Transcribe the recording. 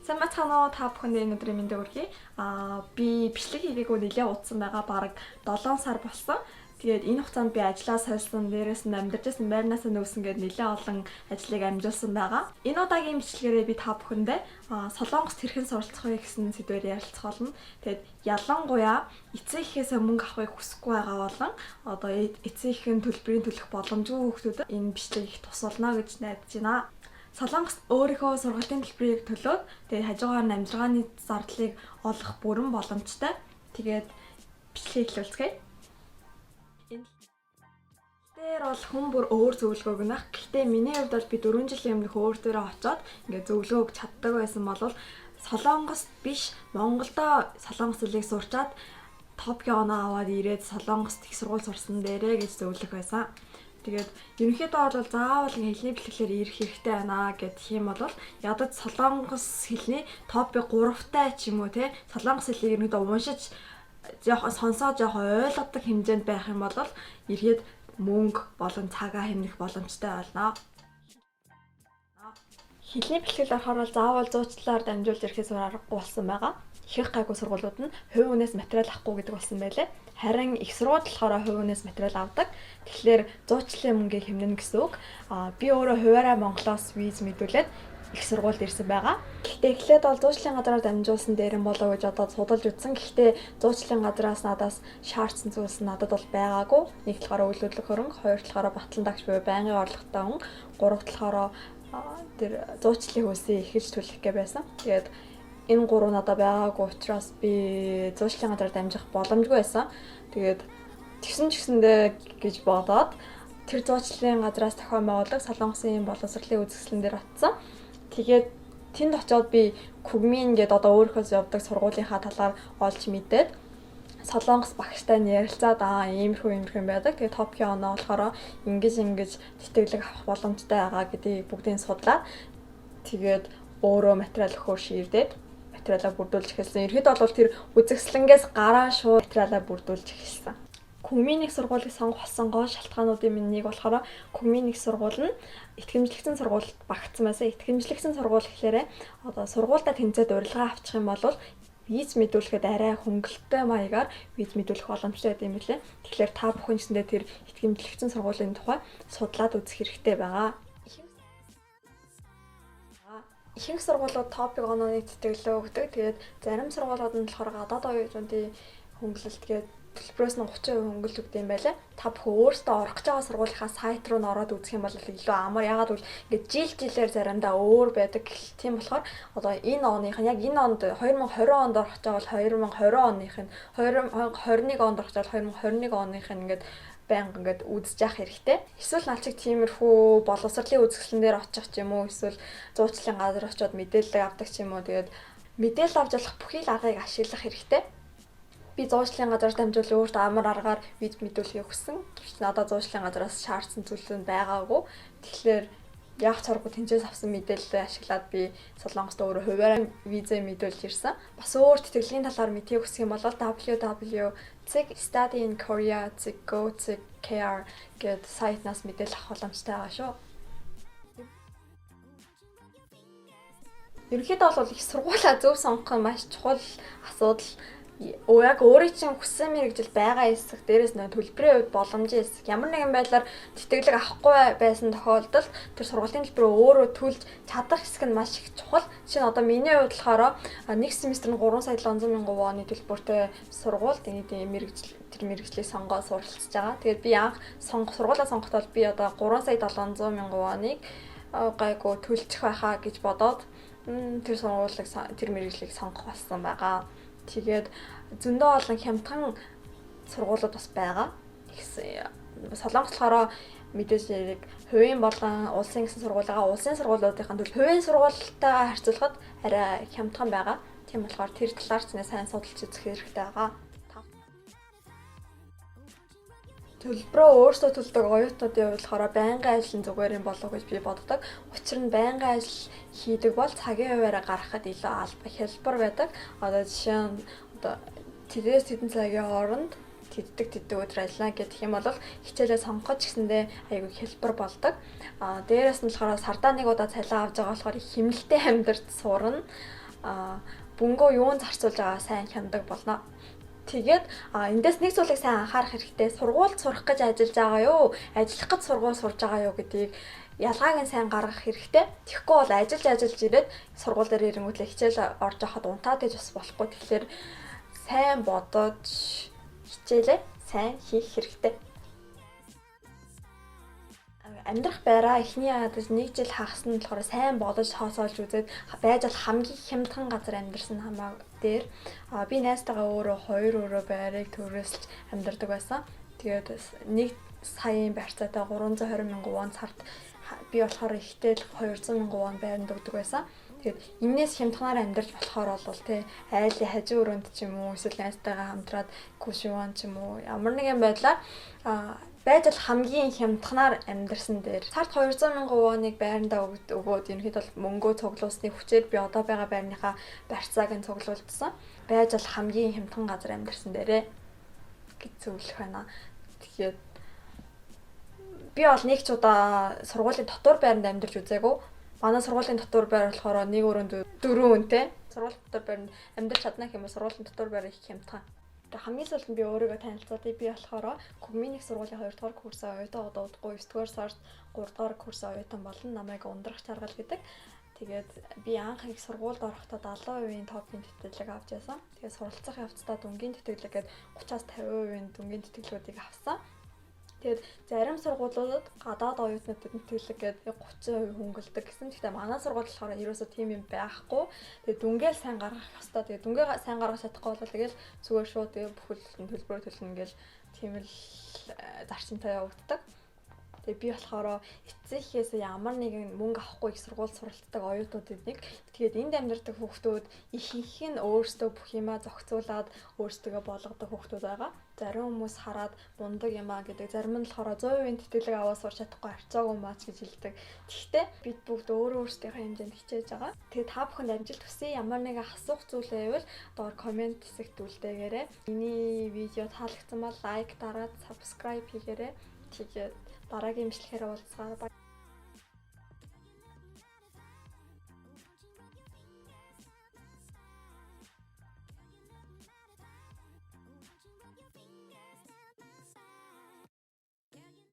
Сайн бацгаана уу та бүхэнд энэ өдрийн мэндийг хүргэе. Би бичлэг хийгээгүй нэлээд удсан байгаа. Бараг 7 сар болсон. Тэгээд энэ хугацаанд би ажлаа сольсон, дээрээс нь амьдарч байсан байрнаас нөөсөн гээд нэлээд олон ажлыг амжуулсан байгаа. Энэ удаагийн бичлэгээрээ би та бүхэндээ Солонгост хэрхэн суралцах вэ гэсэн сэдвээр ярилцах болно. Тэгээд ялангуяа эцэг эхээс мөнгө авахыг хүсэхгүй байгаа болон одоо эцэг эхийн төлбөрийн төлөх боломжгүй хүүхдүүдэд энэ бичлэг их тус болно гэж найдаж байна. Солонгост өөрийнхөө сургалтын төлбөрийг төлөөд тэгээд хажуугаар нь амжиргааны зардлыг олох бүрэн боломжтой. Тэгээд бичлэгийг эхлүүлцгээе. Энэ дээр бол хүн бүр өөр зөвлөгөөг нөх. Гэхдээ миний хувьд бол би 4 жилийн өмнөх өөр дээрээ очиод ингээд зөвлөгөөг чаддаг байсан бол Солонгост биш Монголдо солонгос хэлийг сурчаад Токио оноо аваад ирээд Солонгост их сургууль сурсан дээрээ гэж зөвлөх байсан. Тэгээд ерөнхийдөө бол заавал хэлний бэлтгэлээр ирэх хэрэгтэй байна гэх юм бол ядаж солонгос хэлний топ 3-тай ч юм уу те солонгос хэлийг ерөнхийдөө уншиж жоохон сонсоод жоохон ойлгодог хэмжээнд байх юм бол ирэхэд мөнгө болон цагаа хэмнэх боломжтой болно. Хэлний бэлтгэл орохоор заавал зуучлалаар дамжуулж ирэхээс аргагүй болсон байгаа. Их гайгүй сургуулиуд нь хувь хүнээс материал авахгүй гэдэг болсон байлээ. Харин их сургууль болохоор хувь хүнээс материал авдаг. Тэгэхээр зуучлалын мөнгийг хэмнэн гэсэн үг. Би өөрөө хуваараа Монголоос виз мэдүүлээд их сургуульд ирсэн байгаа. Гэхдээ эхлээд бол зуучлалын газраар дамжуулсан дээр нь болоо гэж одоо судалж үзсэн. Гэхдээ зуучлалын газраас надаас шаардсан зүйлс надад бол байгаагүй. Нэг талаараа үйл хөдлөх хөрөнгө, хоёр талаараа батлан дагч буюу байнгын орлоготой хүн, гурав талаараа тэр зуучлалын хөлсийг эхэлж төлөх гэ байсан. Тэгээд энэ гурав надад байгаагүй учраас би зуучлалын газраар дамжих боломжгүй байсан. Тэгээд тэгсэн ч гэсэндээ гэж бодоод тэр зуучлалын газраас зохион байгуулдаг Солонгосын боловсролын үзэсгэлэн дээр очсон. Тэгээд тэнд очиод би Кугмин гэдэг одоо өөрийнхөө явдаг сургуулийнхаа талаар олж мэдээд Солонгос багштай ярилцаад иймэрхүү юм байдаг. Тэгээд Токио оноо болохоор ингэж тэтгэлэг авах боломжтой байгаа гэдгийг бүгдийг судлаад тэгээд өөрөө материал өгөхөөр шийдээд материалаа бүрдүүлж эхэлсэн. Ерхэд бол тэр үзэсгэлэнгээс гараа шууд материалаа бүрдүүлж эхэлсэн. Кугминик сургуулийг сонгох болсон гол шалтгаануудын минь нэг болохоор Кугминик сургууль нь итгэмжлэгдсэн сургуульд багтсан байсан. Итгэмжлэгдсэн сургууль гэхлээрээ одоо сургуультай тэнцээд урилга авчих юм бол виз мэдүүлэхэд арай хөнгөлөлттэй маягаар виз мэдүүлэх боломжтой гэдэг юм билээ. Тэгэхээр та бүхэн ч тэр итгэмжлэгдсэн сургуулийн тухай судлаад үзэх хэрэгтэй байгаа. Ихэнх сургуулиуд топик онооны тэтгэлөө өгдөг. Тэгээд зарим сургуулиуд нь болохоор гадаад оюутнуудын хөнгөлөлт гээд төлбөрөөс нь 30% хөнгөлж өгдөг юм байлаа. Та бүхэн өөрсдөө орох гэж байгаа сургуулийнхаа сайт руу н ороод үзэх юм бол илүү амар. Ягаад гэвэл ингээд жилээр заримдаа өөр байдаг. Тийм болохоор одоо энэ оных нь яг энэ онд 2020 онд орох гэж байгаа бол 2020 оных нь 2021 онд орох гэж байгаа 2021 оных нь ингээд байнга ингээд үзэж явах хэрэгтэй. Эсвэл наачиг тиймэрхүү боловсролын үзэсгэлэн дээр очих ч юм уу, эсвэл зуучлалын газар очиод мэдээлэл авдаг ч юм уу. Тэгээд мэдээлэл авч болох бүхий л аргыг ашиглах хэрэгтэй. Би зуучлалын газар дамжуулан өөртөө амар аргаар виз мэдүүлэхийг хүссэн. Гэвч надад зуучлалын газраас шаардсан зүйл нь байгаагүй. Тэгэхээр яг царгуу тэнцээс авсан мэдээлэлээ ашиглаад би Солонгост өөрөө хуваараа визээ мэдүүлж ирсэн. Бас өөр тэтгэлийн талаар мэдхийг хүсэх юм бол www.studyinkorea.go.kr гэдэг сайтнаас мэдээлэл авах боломжтой байгаа шүү. Ерөнхийдөө бол их сургуулаа зөв сонгох нь маш чухал асуудал. Яг өөрийн чинь хүссэн мэргэжил байгаа эсэх дээрээс нөө төлбөрийн хувьд боломжийн эсэх ямар нэгэн байдлаар тэтгэлэг авахгүй байсан тохиолдолд тэр сургуулийн төлбөрөө өөрөө төлж чадах хэсэг нь маш их чухал. Жишээ нь одоо миний хувьд болохоор нэг семестр нь 3,700,000 воны төлбөртэй сургуульд тэр мэргэжлийг сонгоод суралцж байгаа. Тэгээд би анх сургуулаа сонгохдоо би одоо 3,700,000 воныг гайгүй төлчих байхаа гэж бодоод тэр мэргэжлийг сонгох болсон байгаа. Тэгээд зөндөө олон хямдхан сургуулиуд бас байгаа. Солонгос болохоор мэдээж яг хувийн болон улсын гэсэн сургуулигаа улсын сургуулиудын төлөө хувийн сургуультайгаа харьцуулахад арай хямдхан байгаа. Тийм болохоор тэр талаар ч сайн судалж үзэх хэрэгтэй байгаа. Төлбөрөө өөрсдөө төлдөг оюутнуудын хувьд болохоор байнгын ажил нь зүгээр юм болов уу гэж би боддог. Учир нь байнгын ажил хийдэг бол цагийн хуваараа гаргахад илүү албан хялбар байдаг. Одоо жишээ нь тэрээс тэдэн цагийн хооронд тэддэг өдөр ажиллана гэх юм бол хичээлээ сонгох ч гэсэндээ айгүй хялбар болдог. Дээрээс нь болохоор сардаа нэг удаа цалин авч байгаа болохоор хэмнэлтэй амьдрт сурна. бөнгөө юунд зарцуулж байгаа сайн хяндаг болно. Тэгээд эндээс нэг зүйлийг сайн анхаарах хэрэгтэй. Сургуульд сурах гэж ажиллаж байгаа юу? Ажиллах гэж сургууль сурж байгаа юу гэдгийг ялгааг нь сайн гаргах хэрэгтэй. Тэгэхгүй бол ажиллаж ирээд сургууль дээр ирэнгүүтлээ хичээл орж явахад унтаад иж бас болохгүй. Тэгэхээр сайн бодож хичээлээ сайн хийх хэрэгтэй. Амьдрах байраа эхний ядаж 1 жил хагас нь болохоор сайн бодож хоосоолж үзээд байж бол хамгийн хямдхан газар амьдарсан хамаа дээр би найзтайгаа өөрөө 2 байрыг төрөөсөлж амьдардаг байсан. Тэгээд 1 саяын барьцаатай 320,000 вон сард би болохоор ихтэй л 200,000 вон байранд өгдөг байсан. Тэгээд энээс хямдханаар амьдарч болохоор бол тий айлын хажуу өрөөнд ч юм уу эсвэл найзтайгаа хамтраад кушван ч юм уу ямар нэгэн байдлаар байж бол хамгийн хямдханаар амьдарсан дээр сард 200,000 воныг байрандаа өгөөд ерөнхийдөө бол мөнгөө цуглуулсны хүчээр би одоо байгаа байрныхаа барьцааг нь цуглуулсан. Байж бол хамгийн хямдхан газар амьдарсан дээрээ гэж зөвлөх байна. Тэгэхээр би бол нэг ч удаа сургуулийн дотор байранд амьдарч үзээгүй. Манай сургуулийн дотор байр болохоор нэг өрөөнд 4 үнэтэй. Сургуулийн дотор байранд амьдарч чадна гэх юм бол сургуулийн дотор байр их хямдхан. Хамгийн сүүлд би өөрийгөө танилцуулъя. Би болохоор Көгминик сургуулийн 2 дугаар курсаа оюутан удахгүй 9 дугаар сард 3 дугаар курсаа оюутан болон намайг ундрах чаргал гэдэг. Тэгээд би анх их сургуульд орохдоо 70% топын тэтгэлэг авч яасан. Тэгээд суралцах явцдаа дүнгийн тэтгэлэг гээд 30-аас 50% дүнгийн тэтгэлгүүдийг авсан. Тэгээд зарим сургуулиудад гадаад оюутнуудад тэтгэлэг гээд 30% хөнгөлдөг гэсэн. Гэхдээ манай сургууль болохоор ерөөсөө тийм юм байхгүй. Тэгээд дүнгээл сайн гаргах ёстой. Тэгээд дүнгээ сайн гаргах чадахгүй бол тэгэл зүгээр шууд тэгээд бүхэл төлбөрөө төлнө ингээл тийм л зарчимтай явагддаг. Тэгээ би болохоор эцсийнхээс ямар нэгэн мөнгө авахгүй их сургууль суралцдаг оюутнуудад нэг. Тэгээд энд амьдардаг хүүхдүүд ихэнх нь өөрсдөө бүх юмаа зохицуулаад өөрсдөө болгодог хүүхдүүд байгаа. Зарим хүмүүс хараад мундаг юмаа гэдэг, зарим нь болохоор 100% тэтгэлэг аваад сурч чадахгүй арцаагүй маач гэж хэлдэг. Тэгэхдээ бид бүгд өөрсдийнхөө хэмжээнд хичээж байгаа. Тэгээд та бүхэнд амжилт хүсье. Ямар нэгэн асуух зүйл байвал доор комент хэсэгт үлдээгээрэй. Миний видео таалагдсан бол лайк дараад subscribe хийгээрэй. Тэгээд дараагийн бичлэгээр уулзцагаа.